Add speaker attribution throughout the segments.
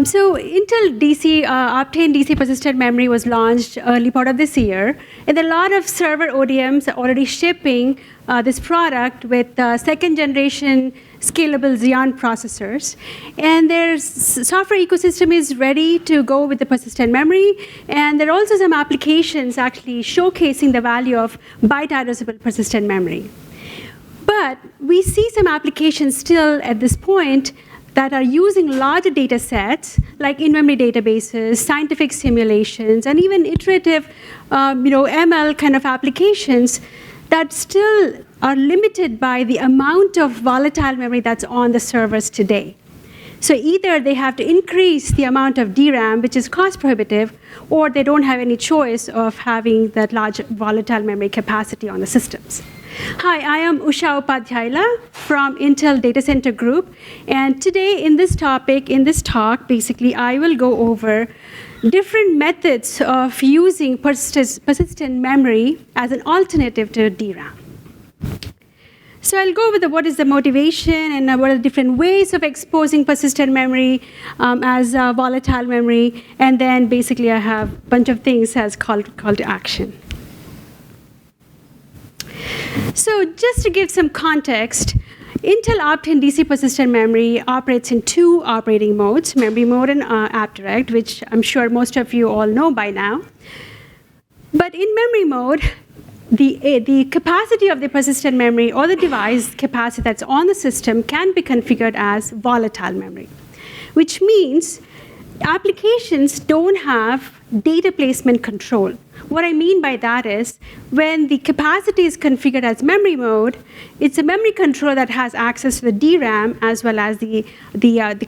Speaker 1: So Intel DC, Optane DC persistent memory was launched early part of this year, and there are a lot of server ODMs already shipping this product with second generation scalable Xeon processors. And their software ecosystem is ready to go with the persistent memory, and there are also some applications actually showcasing the value of byte-addressable persistent memory. But we see some applications still at this point that are using larger data sets, like in-memory databases, scientific simulations, and even iterative ML kind of applications that still are limited by the amount of volatile memory that's on the servers today. So either they have to increase the amount of DRAM, which is cost prohibitive, or they don't have any choice of having that large volatile memory capacity on the systems. Hi, I am Usha Upadhyayula from Intel Data Center Group, and today in this talk, basically I will go over different methods of using persistent memory as an alternative to DRAM. So I'll go over what is the motivation and what are the different ways of exposing persistent memory as volatile memory, and then basically I have a bunch of things as call to action. So just to give some context, Intel Optane DC persistent memory operates in two operating modes, memory mode and app direct, which I'm sure most of you all know by now. But in memory mode, the capacity of the persistent memory or the device capacity that's on the system can be configured as volatile memory, which means applications don't have data placement control. What I mean by that is when the capacity is configured as memory mode, it's a memory controller that has access to the DRAM as well as the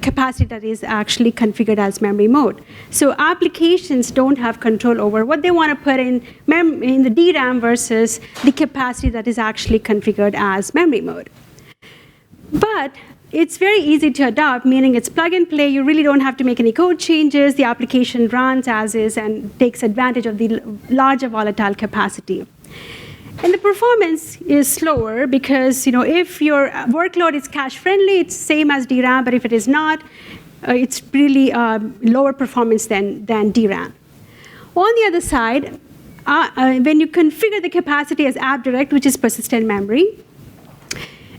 Speaker 1: capacity that is actually configured as memory mode. So applications don't have control over what they want to put in the DRAM versus the capacity that is actually configured as memory mode. But it's very easy to adopt, meaning it's plug and play. You really don't have to make any code changes. The application runs as is and takes advantage of the larger volatile capacity. And the performance is slower because if your workload is cache friendly, it's same as DRAM, but if it is not, it's really lower performance than DRAM. On the other side, when you configure the capacity as app direct, which is persistent memory,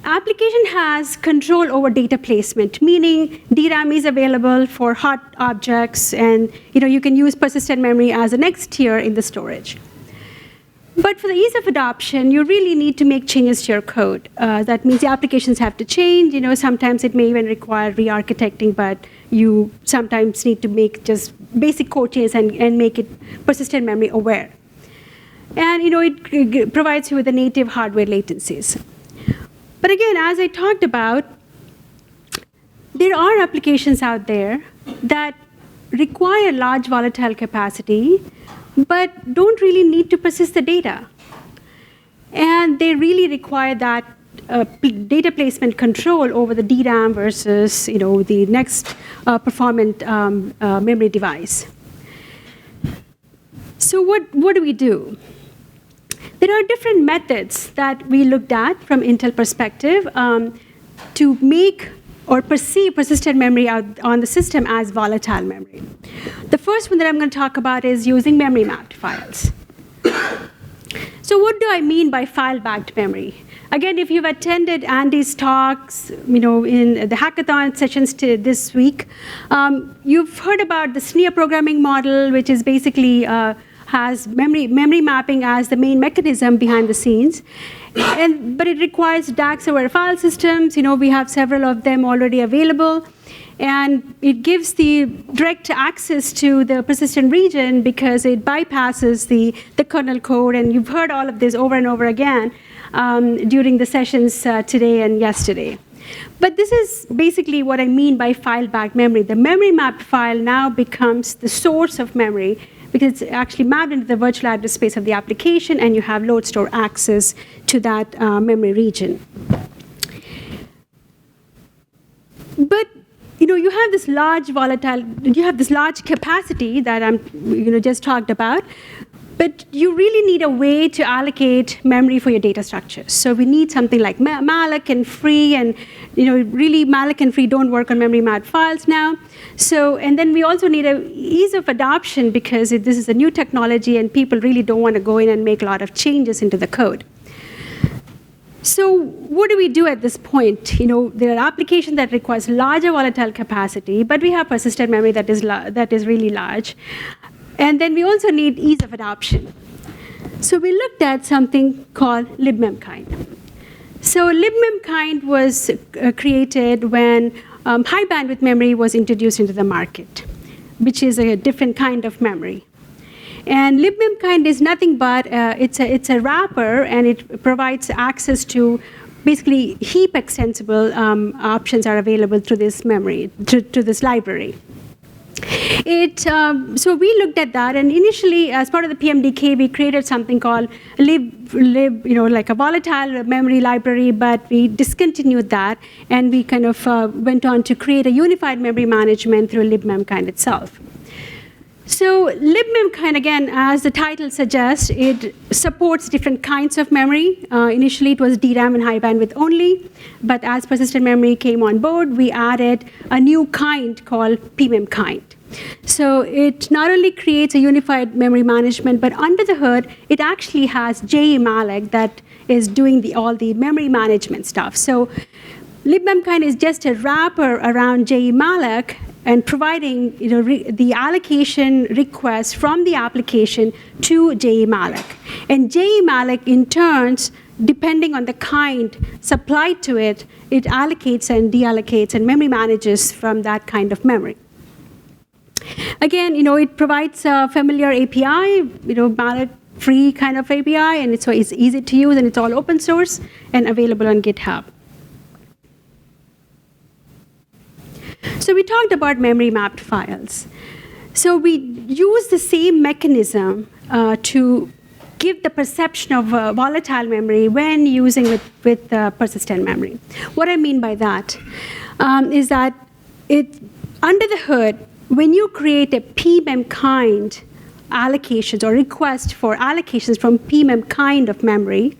Speaker 1: application has control over data placement, meaning DRAM is available for hot objects, and you can use persistent memory as a next tier in the storage. But for the ease of adoption, you really need to make changes to your code. That means the applications have to change. Sometimes it may even require re-architecting, but you sometimes need to make just basic code changes and make it persistent memory aware. And it provides you with the native hardware latencies. But again, as I talked about, there are applications out there that require large volatile capacity, but don't really need to persist the data. And they really require that data placement control over the DRAM versus the next performant memory device. So what do we do? There are different methods that we looked at from Intel perspective to make or perceive persistent memory out on the system as volatile memory. The first one that I'm going to talk about is using memory mapped files. So what do I mean by file-backed memory? Again, if you've attended Andy's talks, in the hackathon sessions this week, you've heard about the SNIA programming model, which is basically has memory mapping as the main mechanism behind the scenes. But it requires DAX-aware file systems. We have several of them already available. And it gives the direct access to the persistent region because it bypasses the kernel code. And you've heard all of this over and over again during the sessions today and yesterday. But this is basically what I mean by file-backed memory. The memory mapped file now becomes the source of memory because it's actually mapped into the virtual address space of the application, and you have load store access to that memory region. But you have this large capacity that I'm just talked about, But you really need a way to allocate memory for your data structures. So we need something like malloc and free, and really malloc and free don't work on memory mapped files now. So, and then we also need a ease of adoption, because this is a new technology and people really don't want to go in and make a lot of changes into the code. So what do we do at this point? There are applications that requires larger volatile capacity, but we have persistent memory that is really large. And then we also need ease of adoption. So we looked at something called libMemkind. So libMemkind was created when high bandwidth memory was introduced into the market, which is a different kind of memory. And libMemkind is nothing but it's a wrapper, and it provides access to basically heap extensible options are available through this memory, to this library. So we looked at that, and initially, as part of the PMDK, we created something called like a volatile memory library, but we discontinued that, and we kind of went on to create a unified memory management through libMemkind itself. So libMemkind, again, as the title suggests, it supports different kinds of memory. Initially, it was DRAM and high bandwidth only, but as persistent memory came on board, we added a new kind called PMMkind. So it not only creates a unified memory management, but under the hood, it actually has JE-malloc that is doing all the memory management stuff. So libMemkind is just a wrapper around JE-malloc, and providing the allocation request from the application to JE-malloc. And JE-malloc, in turns, depending on the kind supplied to it, it allocates and deallocates and memory manages from that kind of memory. Again, it provides a familiar API, malloc-free kind of API, and so it's easy to use, and it's all open source and available on GitHub. So we talked about memory mapped files. So we use the same mechanism to give the perception of volatile memory when using with persistent memory. What I mean by that is that under the hood, when you create a PMMkind allocations or request for allocations from PMMkind of memory,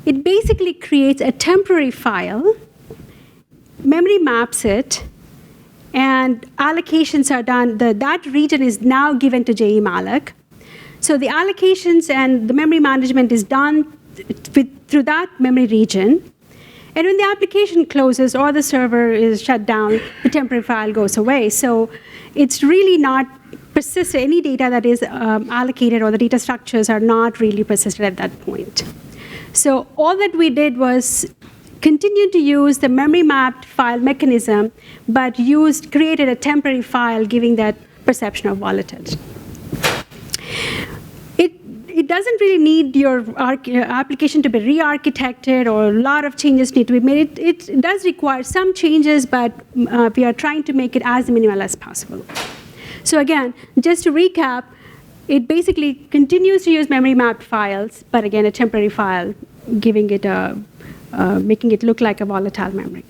Speaker 1: it basically creates a temporary file, memory maps it, and allocations are done. That region is now given to JE-malloc. So the allocations and the memory management is done through that memory region. And when the application closes or the server is shut down, the temporary file goes away. So it's really not persistent. Any data that is allocated or the data structures are not really persistent at that point. So all that we did was continue to use the memory mapped file mechanism, but created a temporary file giving that perception of volatility. It doesn't really need your application to be re-architected, or a lot of changes need to be made. It does require some changes, but we are trying to make it as minimal as possible. So again, just to recap, it basically continues to use memory mapped files, but again, a temporary file, giving it making it look like a volatile memory.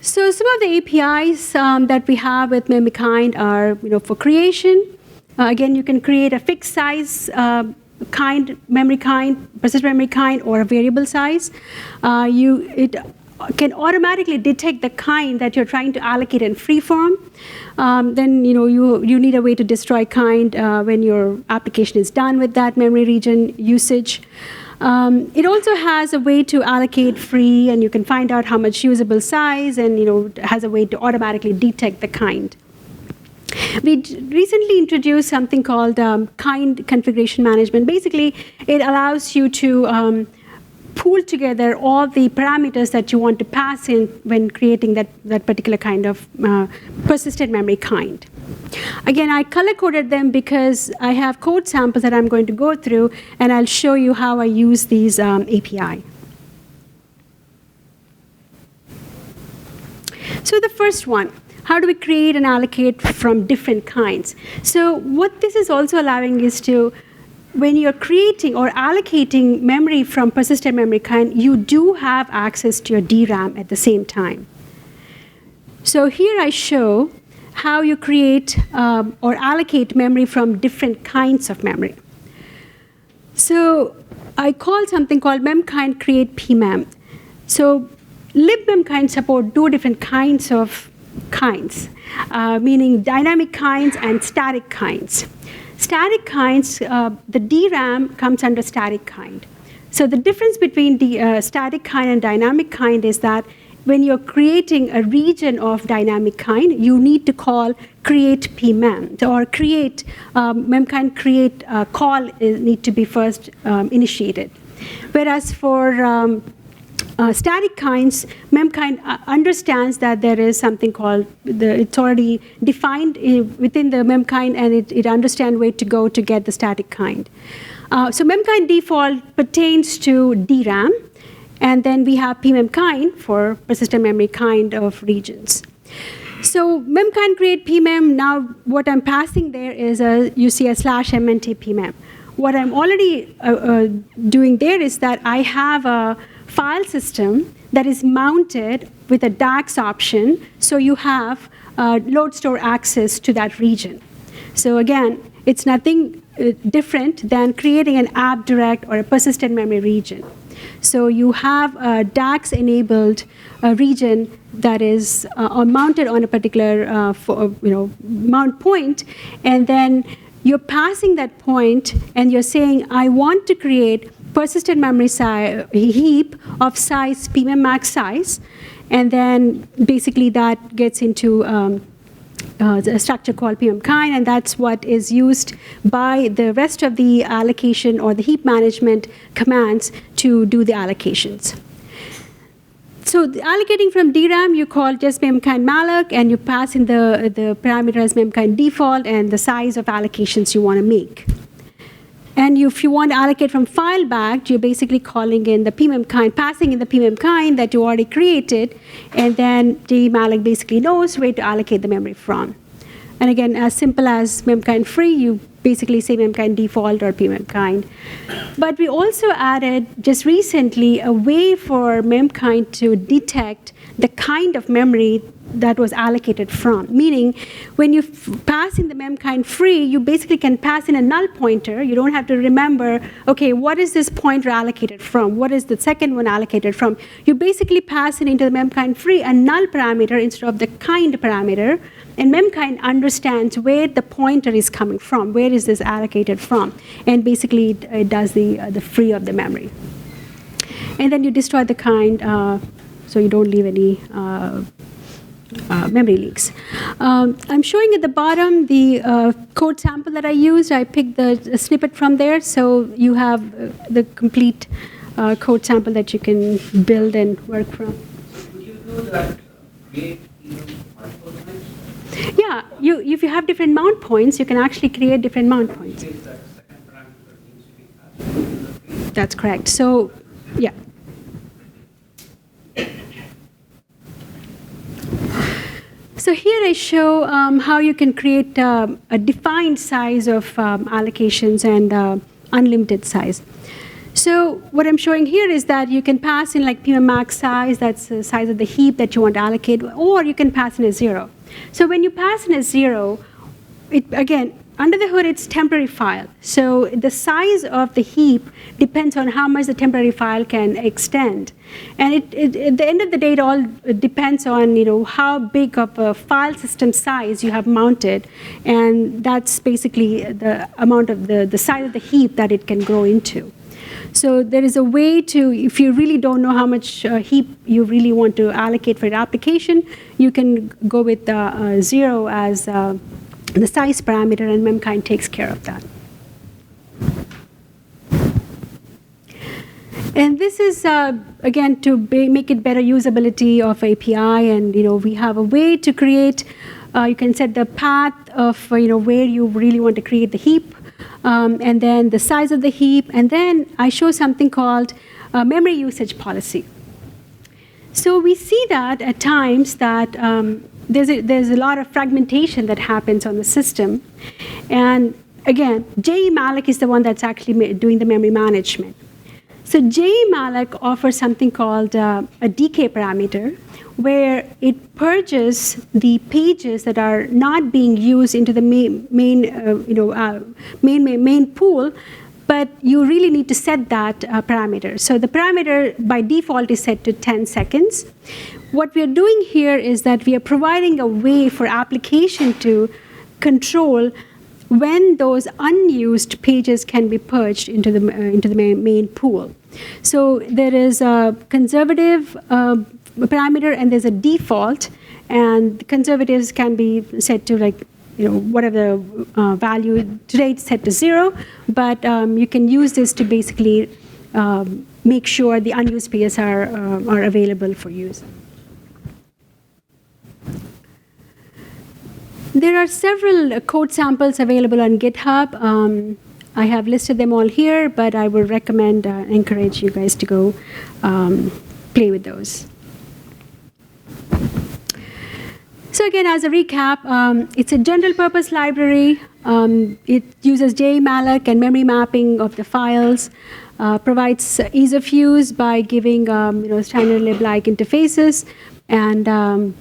Speaker 1: So some of the APIs that we have with Memkind are, for creation. Again, you can create a fixed size memory kind, persistent memory kind, or a variable size. It can automatically detect the kind that you're trying to allocate in free form. Then you need a way to destroy kind when your application is done with that memory region usage. It also has a way to allocate free, and you can find out how much usable size, and it has a way to automatically detect the kind. We recently introduced something called kind configuration management. Basically, it allows you to pool together all the parameters that you want to pass in when creating that particular kind of persistent memory kind. Again, I color-coded them because I have code samples that I'm going to go through, and I'll show you how I use these API. So the first one, how do we create and allocate from different kinds? So what this is also allowing is to, when you're creating or allocating memory from persistent memory kind, you do have access to your DRAM at the same time. So here I show how you create or allocate memory from different kinds of memory. So I call something called Memkind Create PMM. So libMemkind support two different kinds of kinds, meaning dynamic kinds and static kinds. Static kinds, the DRAM comes under static kind. So the difference between the static kind and dynamic kind is that when you're creating a region of dynamic kind, you need to call create PMM, or create Memkind create call need to be first initiated. Whereas for static kinds, Memkind understands that there is something called, it's already defined within the Memkind, and it understands where to go to get the static kind. So Memkind default pertains to DRAM, and then we have PMMkind for persistent memory kind of regions. So Memkind Create PMM, now what I'm passing there is you see a /MNT PMM. What I'm already doing there is that I have a file system that is mounted with a DAX option, so you have load store access to that region. So again, it's nothing different than creating an app direct or a persistent memory region. So you have a DAX-enabled region that is mounted on a particular mount point, and then you're passing that point, and you're saying, I want to create persistent memory heap of size PMM max size, and then basically that gets into a structure called PMMkind, and that's what is used by the rest of the allocation or the heap management commands to do the allocations. So allocating from DRAM, you call just Memkind malloc, and you pass in the parameter as Memkind default and the size of allocations you want to make. And if you want to allocate from file backed, you're basically calling in the PMMkind, passing in the PMMkind that you already created, and then malloc basically knows where to allocate the memory from. And again, as simple as Memkind free, you basically say Memkind default or PMMkind. But we also added just recently a way for Memkind to detect the kind of memory that was allocated from. Meaning, when you pass in the Memkind free, you basically can pass in a null pointer. You don't have to remember, okay, what is this pointer allocated from? What is the second one allocated from? You basically pass it into the Memkind free a null parameter instead of the kind parameter, and Memkind understands where the pointer is coming from, where is this allocated from, and basically it does the free of the memory. And then you destroy the kind, so you don't leave any memory leaks. I'm showing at the bottom the code sample that I used. I picked the snippet from there, so you have the complete code sample that you can build and work from.
Speaker 2: Could you do that create multiple times?
Speaker 1: Yeah, if you have different mount points, you can actually create different mount points. That's correct. So, yeah. So here I show how you can create a defined size of allocations and unlimited size. So what I'm showing here is that you can pass in like PMM max size, that's the size of the heap that you want to allocate, or you can pass in a 0. So when you pass in a 0, again, under the hood, it's temporary file. So the size of the heap depends on how much the temporary file can extend. And at the end of the day, it all depends on how big of a file system size you have mounted. And that's basically the amount of the size of the heap that it can grow into. So there is a way to, if you really don't know how much heap you really want to allocate for your application, you can go with 0 as the size parameter, and Memkind takes care of that. And this is, again, to make it better usability of API, and we have a way to create, you can set the path of where you really want to create the heap, and then the size of the heap, and then I show something called memory usage policy. So we see that at times that there's a lot of fragmentation that happens on the system. And again, malloc is the one that's actually doing the memory management. So malloc offers something called a decay parameter, where it purges the pages that are not being used into the main pool, but you really need to set that parameter. So the parameter by default is set to 10 seconds. What we are doing here is that we are providing a way for application to control when those unused pages can be purged into the main pool. So there is a conservative parameter and there's a default, and the conservatives can be set to whatever the value. Today it's set to 0, but you can use this to basically make sure the unused pages are available for use. There are several code samples available on GitHub. I have listed them all here, but I would recommend, encourage you guys to go play with those. So again, as a recap, it's a general purpose library. It uses JMalloc and memory mapping of the files, provides ease of use by giving standard lib-like interfaces, and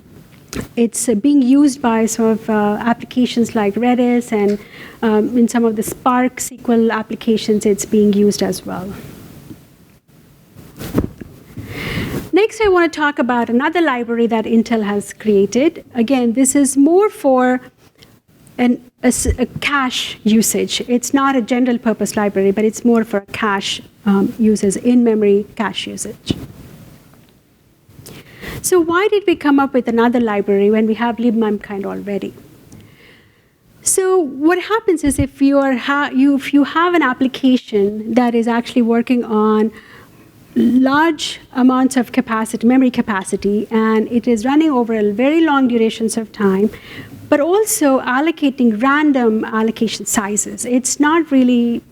Speaker 1: it's being used by some of applications like Redis, and in some of the Spark SQL applications, it's being used as well. Next, I want to talk about another library that Intel has created. Again, this is more for a cache usage. It's not a general purpose library, but it's more for cache uses, in-memory cache usage. So why did we come up with another library when we have libMemkind already? So what happens is if you have an application that is actually working on large amounts of capacity, memory capacity, and it is running over a very long durations of time, but also allocating random allocation sizes. It's not really,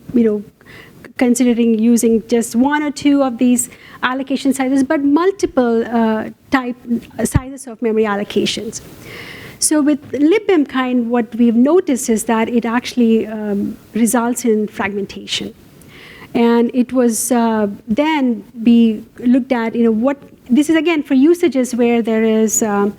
Speaker 1: considering using just one or two of these allocation sizes, but multiple type sizes of memory allocations. So with libMemkind, what we've noticed is that it actually results in fragmentation. And it was then be looked at, this is again for usages where there is IO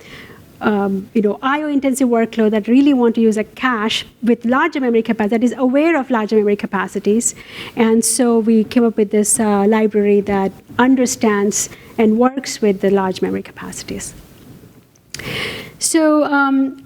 Speaker 1: intensive workload that really want to use a cache with larger memory capacity, that is aware of larger memory capacities. And so we came up with this library that understands and works with the large memory capacities. So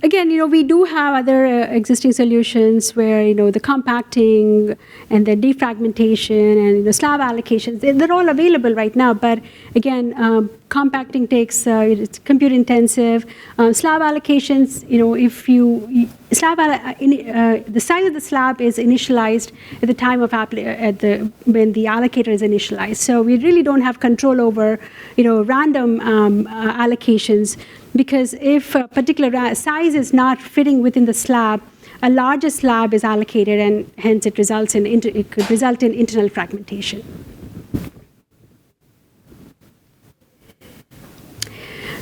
Speaker 1: again, we do have other existing solutions where the compacting and the defragmentation and the slab allocations, they're all available right now. But again, compacting takes it's compute intensive. Slab allocations, if you the size of the slab is initialized at the time of when the allocator is initialized. So we really don't have control over random allocations. Because if a particular size is not fitting within the slab, a larger slab is allocated, and hence it could result in internal fragmentation.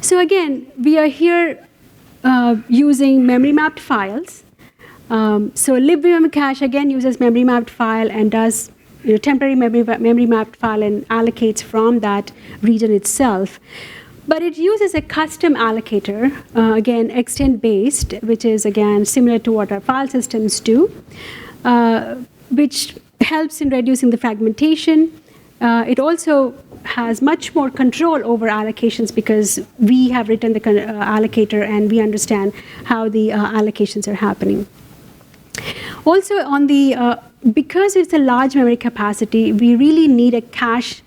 Speaker 1: So again, we are here using memory mapped files. So libvmemcache again uses memory mapped file and does temporary memory mapped file and allocates from that region itself. But it uses a custom allocator, again, extent-based, which is, again, similar to what our file systems do, which helps in reducing the fragmentation. It also has much more control over allocations because we have written the allocator and we understand how the allocations are happening. Also, on the because it's a large memory capacity, we really need a cache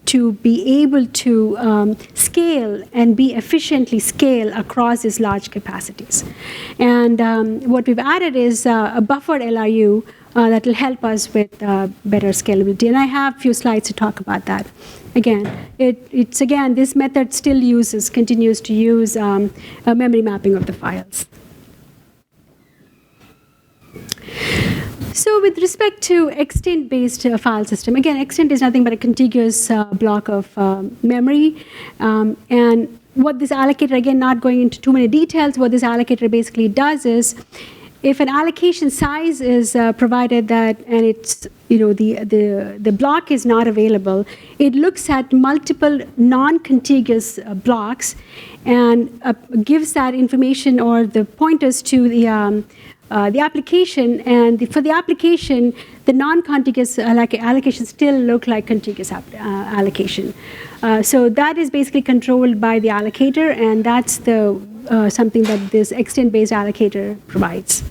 Speaker 1: to be able to scale and be efficiently scale across these large capacities. And what we've added is a buffered LRU that will help us with better scalability. And I have a few slides to talk about that. Again, this method still continues to use a memory mapping of the files. So with respect to extent-based file system, again, extent is nothing but a contiguous block of memory. And what this allocator, again, not going into too many details, what this allocator basically does is if an allocation size is provided that, and it's, the block is not available, it looks at multiple non-contiguous blocks and gives that information or the pointers to the application. And for the application, the non-contiguous allocation still look like contiguous allocation. So that is basically controlled by the allocator, and that's the something that this extent-based allocator provides.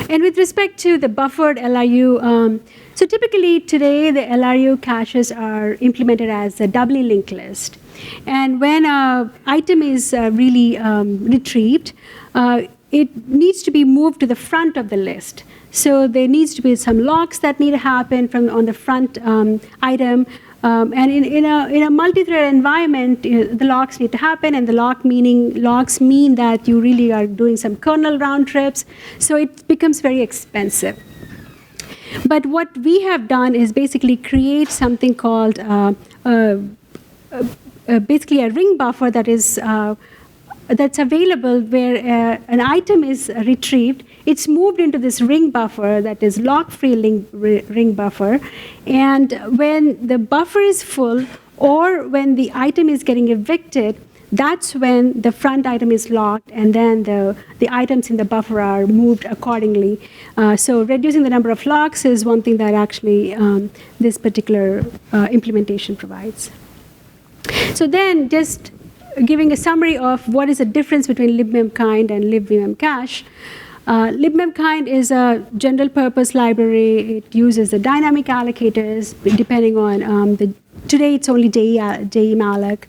Speaker 1: And with respect to the buffered LRU, so typically today the LRU caches are implemented as a doubly linked list. And when an item is really retrieved, it needs to be moved to the front of the list. So there needs to be some locks that need to happen on the front item. And in a multi-thread environment, the locks need to happen, and the locks mean that you really are doing some kernel round trips. So it becomes very expensive. But what we have done is basically create something called basically a ring buffer that is that's available where an item is retrieved. It's moved into this ring buffer that is lock-free ring buffer. And when the buffer is full or when the item is getting evicted, that's when the front item is locked, and then the items in the buffer are moved accordingly. So reducing the number of locks is one thing that actually this particular implementation provides. So then just giving a summary of what is the difference between libmemkind and libvmemcache. LibMankind is a general purpose library. It uses the dynamic allocators depending on today it's only JE-malloc.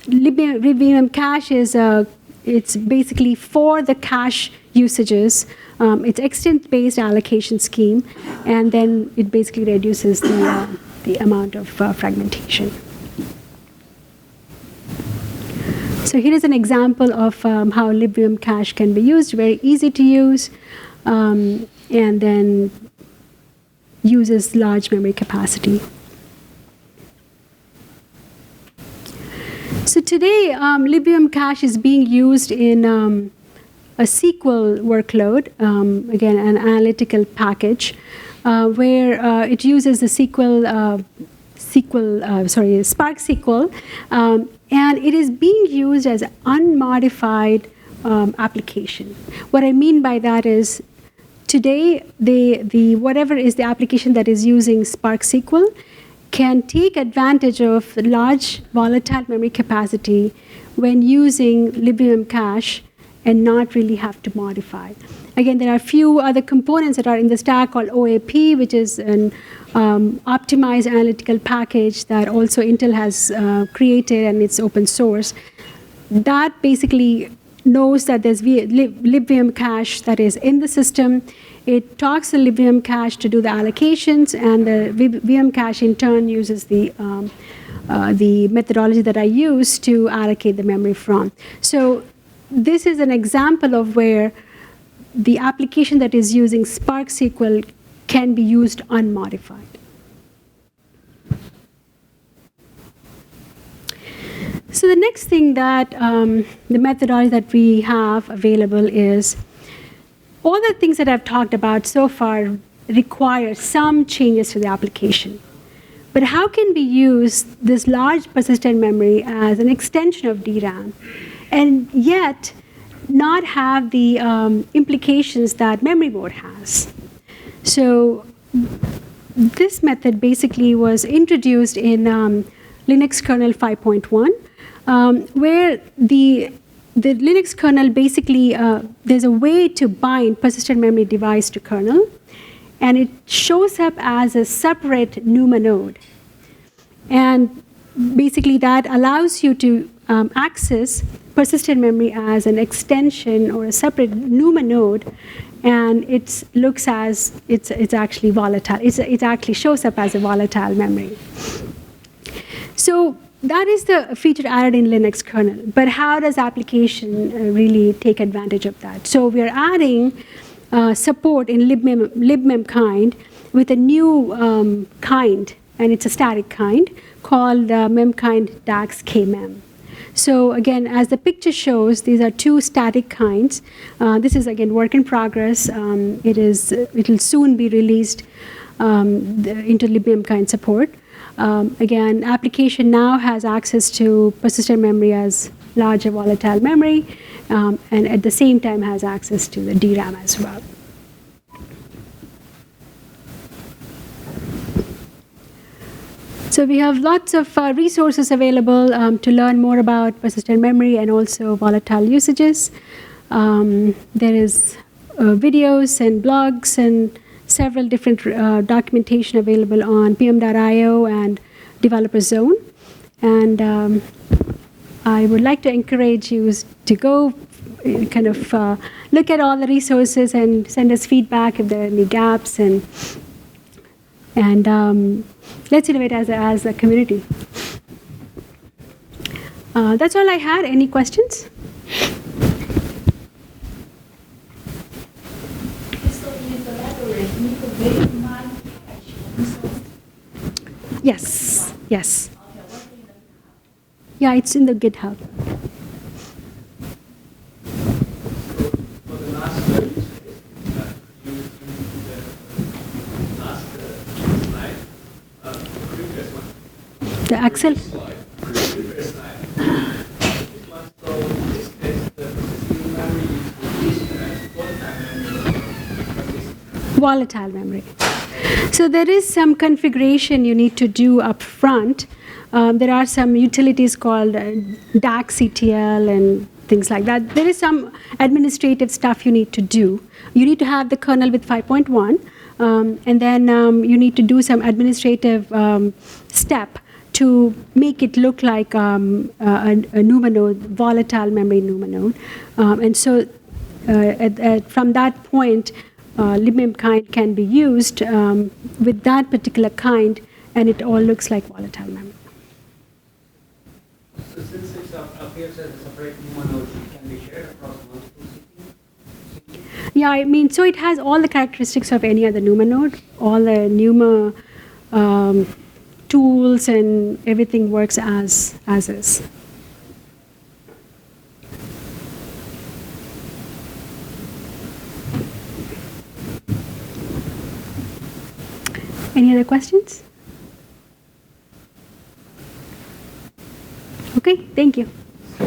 Speaker 1: libvmemcache is it's basically for the cache usages. It's extent-based allocation scheme, and then it basically reduces the amount of fragmentation. So here is an example of how libvmemcache can be used, very easy to use, and then uses large memory capacity. So today, libvmemcache is being used in a SQL workload, again, an analytical package, where it uses the Spark SQL, and it is being used as an unmodified application. What I mean by that is, today, whatever is the application that is using Spark SQL can take advantage of large volatile memory capacity when using libvmemcache and not really have to modify. Again, there are a few other components that are in the stack called OAP, which is an optimized analytical package that also Intel has created, and it's open source. That basically knows that there's libvmemcache that is in the system. It talks to libvmemcache to do the allocations, and the vmcache in turn uses the methodology that I use to allocate the memory from. So this is an example of where the application that is using Spark SQL can be used unmodified. So the next thing that the methodology that we have available is all the things that I've talked about so far require some changes to the application. But how can we use this large persistent memory as an extension of DRAM and yet not have the implications that memory mode has? So this method basically was introduced in Linux kernel 5.1, where the Linux kernel basically, there's a way to bind persistent memory device to kernel, and it shows up as a separate NUMA node. And basically that allows you to access persistent memory as an extension or a separate NUMA node, and it looks as it's actually volatile. It actually shows up as a volatile memory. So that is the feature added in Linux kernel. But how does application really take advantage of that? So we are adding support in libmemkind with a new kind, and it's a static kind, called Memkind DAX KMem. So again, as the picture shows, these are two static kinds. This is again work in progress. It will soon be released into libmemkind support. Again, application now has access to persistent memory as larger volatile memory, and at the same time has access to the DRAM as well. So we have lots of resources available to learn more about persistent memory and also volatile usages. There is videos and blogs and several different documentation available on pm.io and Developer Zone. And I would like to encourage you to go kind of look at all the resources and send us feedback if there are any gaps, and let's innovate as a community. That's all I had. Any questions? Yes, yes. Yeah, it's in the GitHub.
Speaker 2: For the last use case, you the last slide, previous one.
Speaker 1: The Excel?
Speaker 2: Slide, previous slide. This one, so in this case, the persistent memory is
Speaker 1: Volatile memory. So there is some configuration you need to do up front. There are some utilities called DAC-CTL and things like that. There is some administrative stuff you need to do. You need to have the kernel with 5.1, and then you need to do some administrative step to make it look like a NUMA node, volatile memory NUMA node. And so from that point, libmemkind can be used with that particular kind, and it all looks like volatile memory.
Speaker 2: So since it appears as a separate NUMA node, it can be shared across multiple CPUs?
Speaker 1: Yeah, I mean, so it has all the characteristics of any other NUMA node. All the NUMA tools and everything works as is. Any other questions? Okay, thank you.
Speaker 2: So